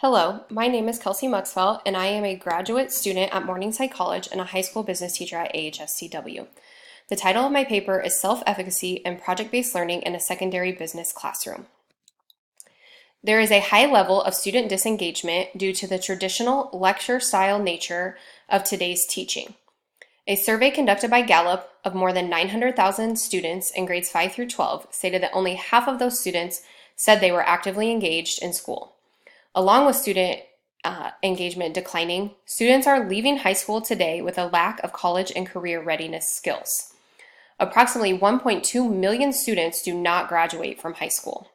Hello, my name is Kelsey Muxfelt, and I am a graduate student at Morningside College and a high school business teacher at AHSCW. The title of my paper is Self-Efficacy and Project-Based Learning in a Secondary Business Classroom. There is a high level of student disengagement due to the traditional lecture-style nature of today's teaching. A survey conducted by Gallup of more than 900,000 students in grades 5 through 12 stated that only half of those students said they were actively engaged in school. Along with student engagement declining, students are leaving high school today with a lack of college and career readiness skills. Approximately 1.2 million students do not graduate from high school.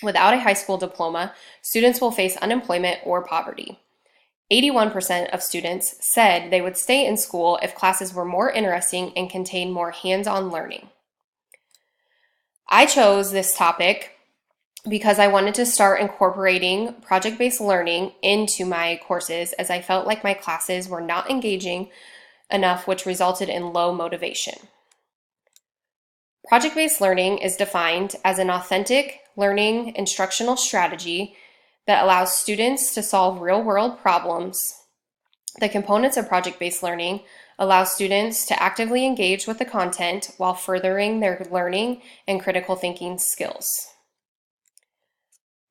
Without a high school diploma, students will face unemployment or poverty. 81% of students said they would stay in school if classes were more interesting and contained more hands-on learning. I chose this topic because I wanted to start incorporating project-based learning into my courses, as I felt like my classes were not engaging enough, which resulted in low motivation. Project-based learning is defined as an authentic learning instructional strategy that allows students to solve real-world problems. The components of project-based learning allow students to actively engage with the content while furthering their learning and critical thinking skills.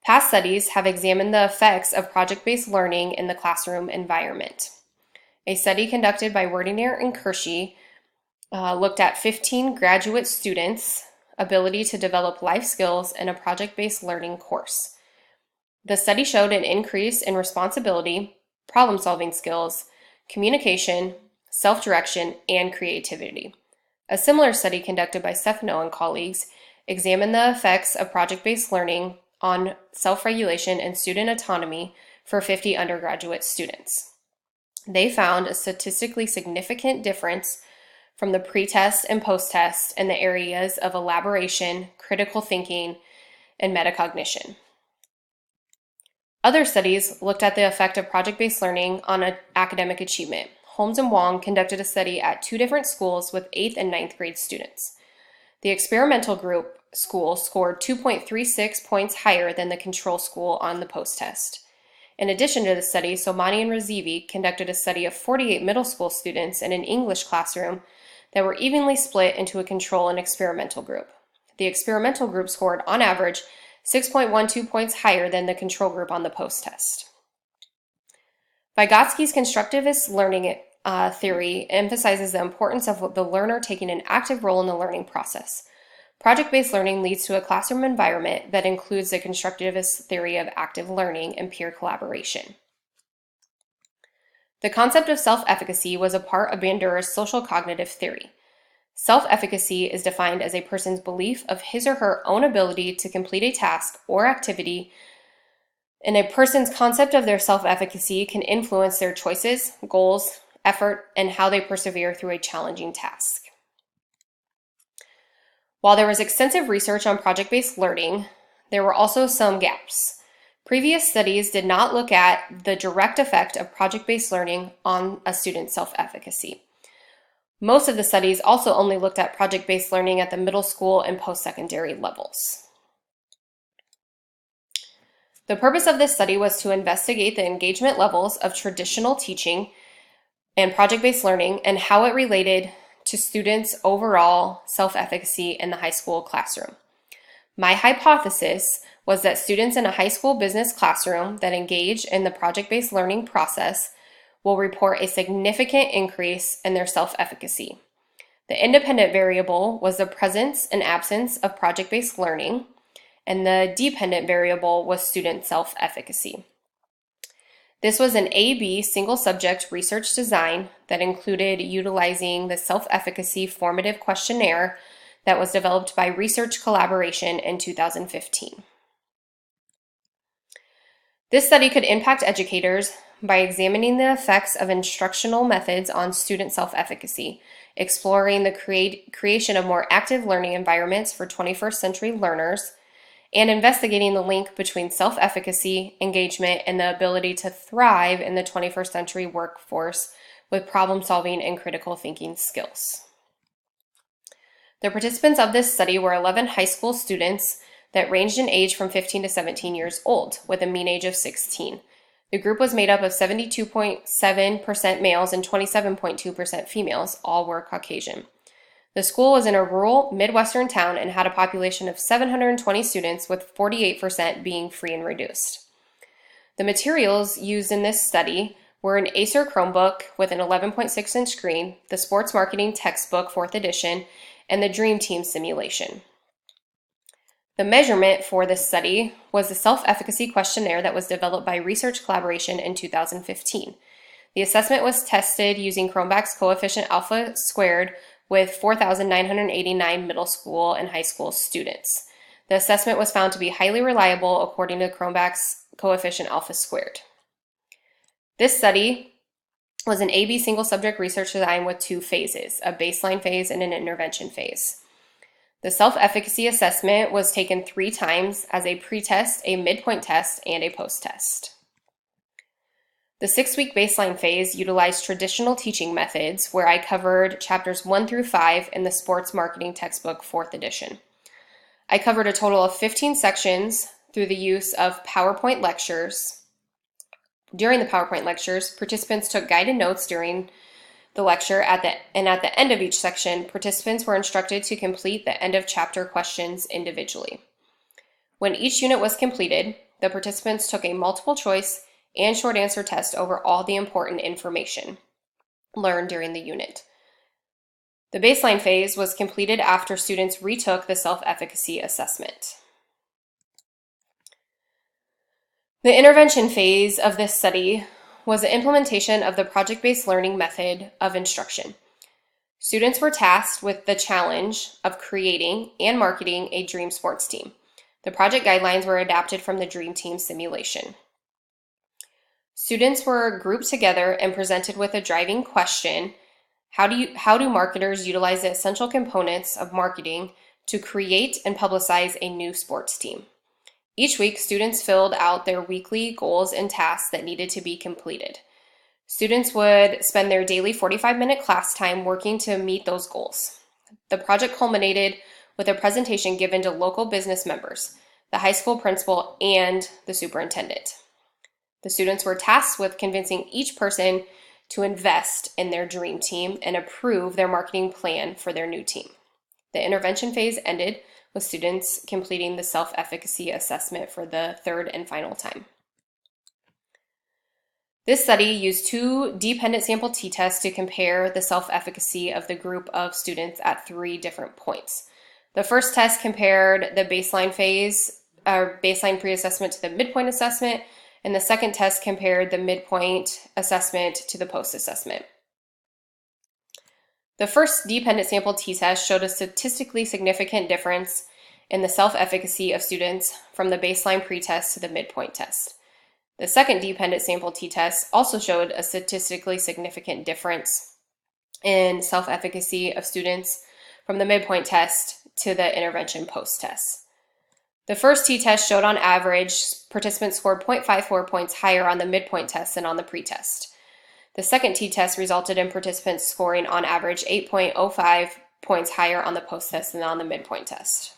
Past studies have examined the effects of project-based learning in the classroom environment. A study conducted by Werdinger and Kershey looked at 15 graduate students' ability to develop life skills in a project-based learning course. The study showed an increase in responsibility, problem-solving skills, communication, self-direction, and creativity. A similar study conducted by Stefano and colleagues examined the effects of project-based learning on self-regulation and student autonomy for 50 undergraduate students. They found a statistically significant difference from the pre-test and post-test in the areas of elaboration, critical thinking, and metacognition. Other studies looked at the effect of project-based learning on academic achievement. Holmes and Wong conducted a study at 2 different schools with 8th and 9th grade students. The experimental group school scored 2.36 points higher than the control school on the post-test. In addition to the study, Somani and Razivi conducted a study of 48 middle school students in an English classroom that were evenly split into a control and experimental group. The experimental group scored, on average, 6.12 points higher than the control group on the post-test. Vygotsky's constructivist learning theory emphasizes the importance of the learner taking an active role in the learning process. Project-based learning leads to a classroom environment that includes the constructivist theory of active learning and peer collaboration. The concept of self-efficacy was a part of Bandura's social cognitive theory. Self-efficacy is defined as a person's belief of his or her own ability to complete a task or activity, and a person's concept of their self-efficacy can influence their choices, goals, effort, and how they persevere through a challenging task. While there was extensive research on project-based learning, there were also some gaps. Previous studies did not look at the direct effect of project-based learning on a student's self-efficacy. Most of the studies also only looked at project-based learning at the middle school and post-secondary levels. The purpose of this study was to investigate the engagement levels of traditional teaching and project-based learning and how it related to students' overall self-efficacy in the high school classroom. My hypothesis was that students in a high school business classroom that engage in the project-based learning process will report a significant increase in their self-efficacy. The independent variable was the presence and absence of project-based learning, and the dependent variable was student self-efficacy. This was an A-B single-subject research design that included utilizing the self-efficacy formative questionnaire that was developed by Research Collaboration in 2015. This study could impact educators by examining the effects of instructional methods on student self-efficacy, exploring the creation of more active learning environments for 21st century learners, and investigating the link between self-efficacy, engagement, and the ability to thrive in the 21st century workforce with problem-solving and critical thinking skills. The participants of this study were 11 high school students that ranged in age from 15 to 17 years old, with a mean age of 16. The group was made up of 72.7% males and 27.2% females. All were Caucasian. The school was in a rural Midwestern town and had a population of 720 students, with 48% being free and reduced. The materials used in this study were an Acer Chromebook with an 11.6-inch screen, the Sports Marketing Textbook 4th edition, and the Dream Team simulation. The measurement for this study was the self-efficacy questionnaire that was developed by Research Collaboration in 2015. The assessment was tested using Cronbach's coefficient alpha squared with 4,989 middle school and high school students. The assessment was found to be highly reliable according to Cronbach's coefficient alpha squared. This study was an A/B single subject research design with 2 phases, a baseline phase and an intervention phase. The self-efficacy assessment was taken 3 times as a pre-test, a midpoint test, and a post-test. The 6-week baseline phase utilized traditional teaching methods, where I covered chapters 1 through 5 in the Sports Marketing Textbook 4th edition. I covered a total of 15 sections through the use of PowerPoint lectures. During the PowerPoint lectures, participants took guided notes during the lecture, and at the end of each section, participants were instructed to complete the end of chapter questions individually. When each unit was completed, the participants took a multiple choice and short answer test over all the important information learned during the unit. The baseline phase was completed after students retook the self-efficacy assessment. The intervention phase of this study was the implementation of the project-based learning method of instruction. Students were tasked with the challenge of creating and marketing a dream sports team. The project guidelines were adapted from the Dream Team simulation. Students were grouped together and presented with a driving question: how do marketers utilize the essential components of marketing to create and publicize a new sports team? Each week, students filled out their weekly goals and tasks that needed to be completed. Students would spend their daily 45-minute class time working to meet those goals. The project culminated with a presentation given to local business members, the high school principal, and the superintendent. The students were tasked with convincing each person to invest in their dream team and approve their marketing plan for their new team. The intervention phase ended with students completing the self-efficacy assessment for the 3rd and final time. This study used 2 dependent sample t-tests to compare the self-efficacy of the group of students at 3 different points. The first test compared the baseline phase, or baseline pre-assessment, to the midpoint assessment, and the second test compared the midpoint assessment to the post-assessment. The first dependent sample t-test showed a statistically significant difference in the self-efficacy of students from the baseline pre-test to the midpoint test. The second dependent sample t-test also showed a statistically significant difference in self-efficacy of students from the midpoint test to the intervention post-test. The first t-test showed on average participants scored 0.54 points higher on the midpoint test than on the pre-test. The second t-test resulted in participants scoring on average 8.05 points higher on the post-test than on the midpoint test.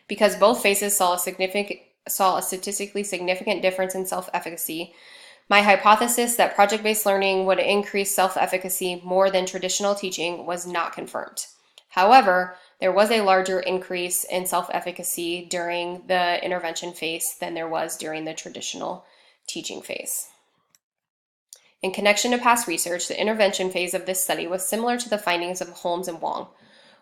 Because both phases saw a statistically significant difference in self-efficacy, my hypothesis that project-based learning would increase self-efficacy more than traditional teaching was not confirmed. However, there was a larger increase in self-efficacy during the intervention phase than there was during the traditional teaching phase. In connection to past research, the intervention phase of this study was similar to the findings of Holmes and Wong.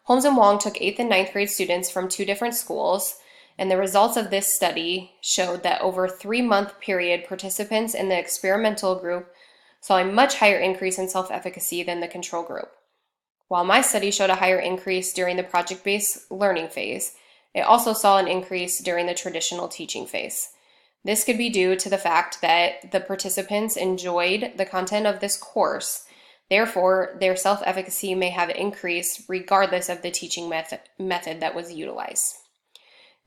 Holmes and Wong took 8th and 9th grade students from 2 different schools, and the results of this study showed that over a 3-month period, participants in the experimental group saw a much higher increase in self-efficacy than the control group. While my study showed a higher increase during the project-based learning phase, it also saw an increase during the traditional teaching phase. This could be due to the fact that the participants enjoyed the content of this course. Therefore, their self-efficacy may have increased regardless of the teaching method that was utilized.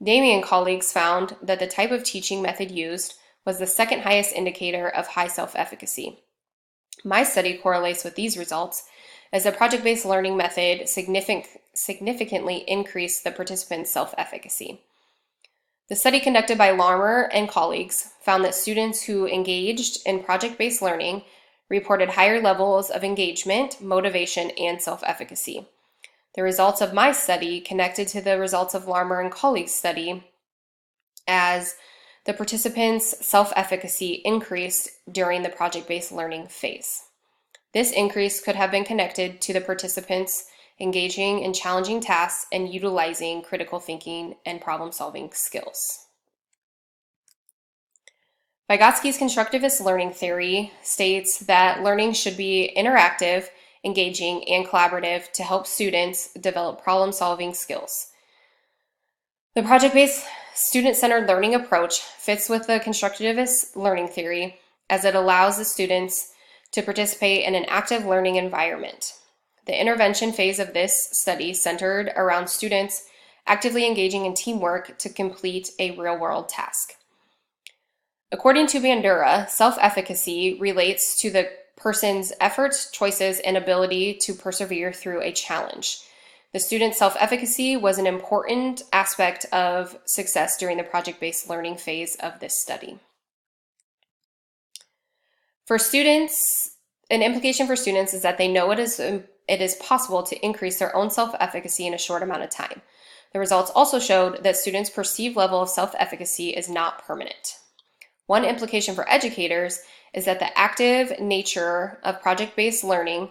Damey and colleagues found that the type of teaching method used was the second highest indicator of high self-efficacy. My study correlates with these results, as the project-based learning method significantly increased the participants' self-efficacy. The study conducted by Larmer and colleagues found that students who engaged in project-based learning reported higher levels of engagement, motivation, and self-efficacy. The results of my study connected to the results of Larmer and colleagues' study as the participants' self-efficacy increased during the project-based learning phase. This increase could have been connected to the participants engaging in challenging tasks and utilizing critical thinking and problem-solving skills. Vygotsky's constructivist learning theory states that learning should be interactive, engaging, and collaborative to help students develop problem-solving skills. The project-based student-centered learning approach fits with the constructivist learning theory as it allows the students to participate in an active learning environment. The intervention phase of this study centered around students actively engaging in teamwork to complete a real-world task. According to Bandura, self-efficacy relates to the person's efforts, choices, and ability to persevere through a challenge. The student's self-efficacy was an important aspect of success during the project-based learning phase of this study. For students, an implication for students is that they know it is possible to increase their own self-efficacy in a short amount of time. The results also showed that students' perceived level of self-efficacy is not permanent. One implication for educators is that the active nature of project-based learning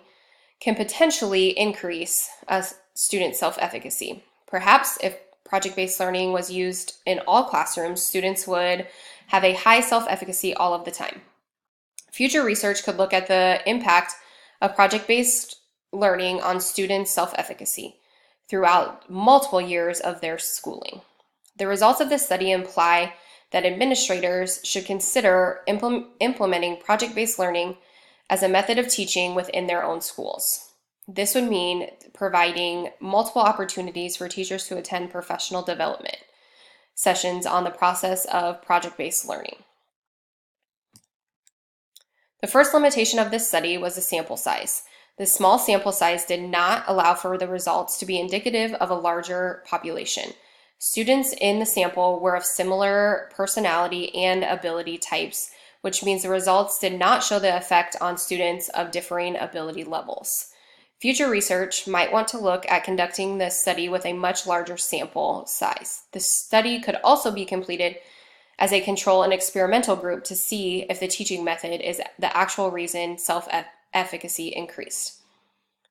can potentially increase a student's self-efficacy. Perhaps if project-based learning was used in all classrooms, students would have a high self-efficacy all of the time. Future research could look at the impact of project-based learning on students' self-efficacy throughout multiple years of their schooling. The results of this study imply that administrators should consider implementing project-based learning as a method of teaching within their own schools. This would mean providing multiple opportunities for teachers to attend professional development sessions on the process of project-based learning. The first limitation of this study was the sample size. The small sample size did not allow for the results to be indicative of a larger population. Students in the sample were of similar personality and ability types, which means the results did not show the effect on students of differing ability levels. Future research might want to look at conducting this study with a much larger sample size. The study could also be completed as a control and experimental group to see if the teaching method is the actual reason self-efficacy increased.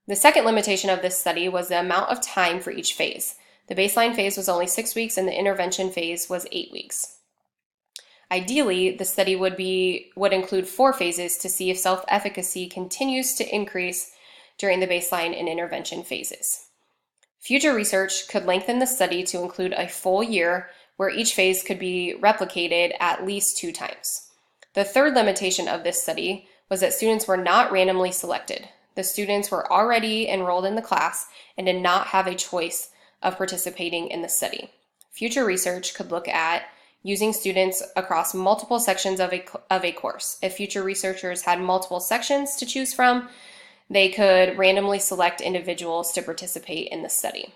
The second limitation of this study was the amount of time for each phase. The baseline phase was only 6 weeks and the intervention phase was 8 weeks. Ideally, the study would include 4 phases to see if self-efficacy continues to increase during the baseline and intervention phases. Future research could lengthen the study to include a full year where each phase could be replicated at least 2 times. The third limitation of this study was that students were not randomly selected. The students were already enrolled in the class and did not have a choice of participating in the study. Future research could look at using students across multiple sections of a course. If future researchers had multiple sections to choose from, they could randomly select individuals to participate in the study.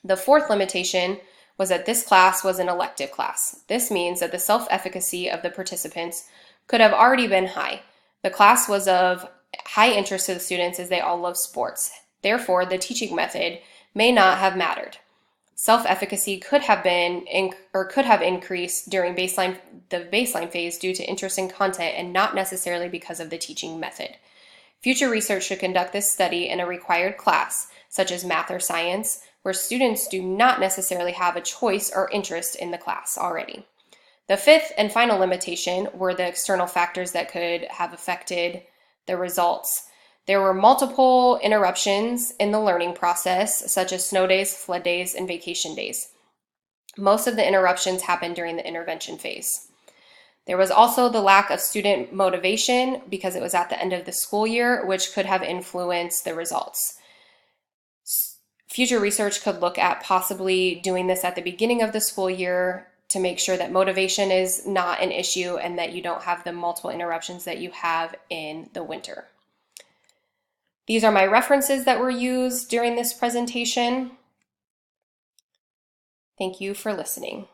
The fourth limitation was that this class was an elective class. This means that the self-efficacy of the participants could have already been high. The class was of high interest to the students as they all love sports. Therefore, the teaching method may not have mattered. Self-efficacy could have increased during the baseline phase due to interest in content and not necessarily because of the teaching method. Future research should conduct this study in a required class, such as math or science, where students do not necessarily have a choice or interest in the class already. The fifth and final limitation were the external factors that could have affected the results. There were multiple interruptions in the learning process, such as snow days, flood days, and vacation days. Most of the interruptions happened during the intervention phase. There was also the lack of student motivation because it was at the end of the school year, which could have influenced the results. Future research could look at possibly doing this at the beginning of the school year to make sure that motivation is not an issue and that you don't have the multiple interruptions that you have in the winter. These are my references that were used during this presentation. Thank you for listening.